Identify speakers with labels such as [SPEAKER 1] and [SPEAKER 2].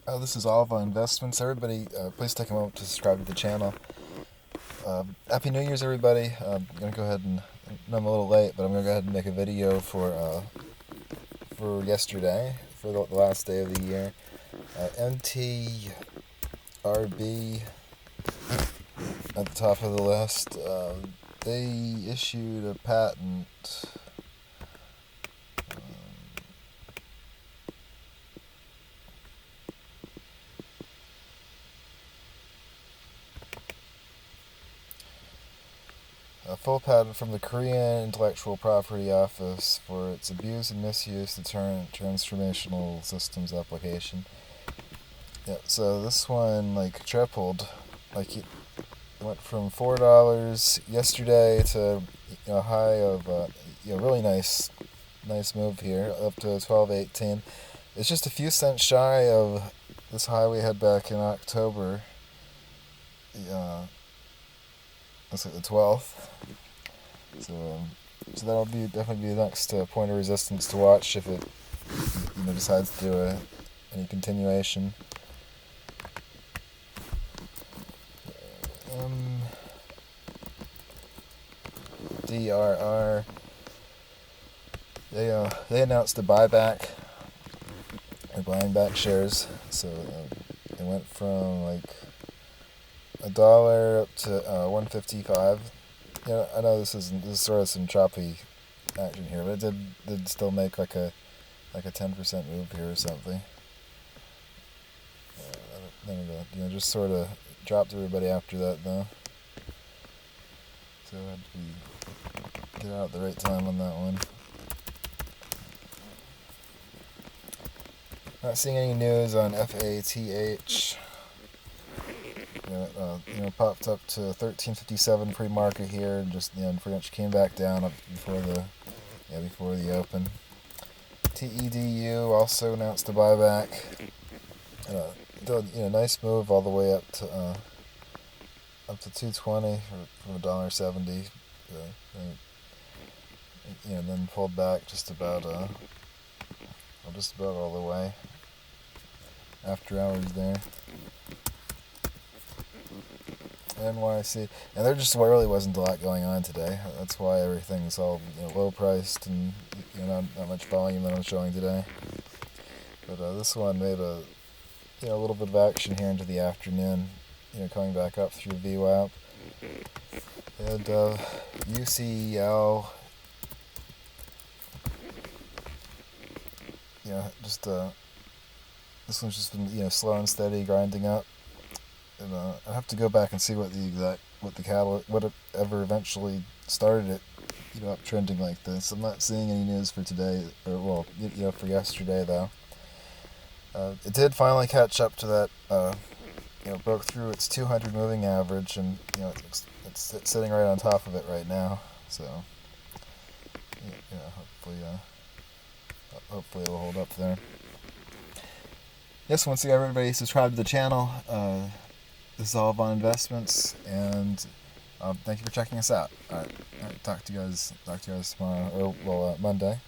[SPEAKER 1] This is Alva Investments. Everybody, please take a moment to subscribe to the channel. Happy New Year's, everybody. I'm going to go ahead and, I know I'm a little late, but I'm going to go ahead and make a video for yesterday, for the last day of the year. NTRB at the top of the list. They issued a patent. A full patent from the Korean Intellectual Property Office for its abuse and misuse deterrent transformational systems application. Yeah, so this one like tripled. Like it went from $4 yesterday to a high of really nice move here up to 12.18. It's just a few cents shy of this high we had back in October. Looks like the 12th. So that'll definitely be the next point of resistance to watch if it decides to do any continuation. MDRR. They announced a buyback. They're buying back shares, so it went from like $1 up to 155. I know this is sort of some choppy action here, but it did still make like a 10% move here or something. Just sort of dropped everybody after that though. So I had to get out at the right time on that one. Not seeing any news on FATH. Popped up to 1357 pre-market here, and just pretty much came back down up before the open. TEDU also announced a buyback. Nice move all the way up to 220 from $1.70. Then pulled back just about all the way after hours there. NYC, and there just really wasn't a lot going on today. That's why everything's all low priced and not much volume that I'm showing today. But this one made a little bit of action here into the afternoon. Coming back up through VWAP. And UCL. This one's just been slow and steady, grinding up. And I have to go back and see whatever eventually started it, uptrending like this. I'm not seeing any news for today, or for yesterday though. It did finally catch up to that. Broke through its 200 moving average, and it's sitting right on top of it right now. So hopefully it'll hold up there. Yes, once again, everybody subscribe to the channel. This is Alva Investments, and thank you for checking us out. All right, talk to you guys tomorrow, or Monday.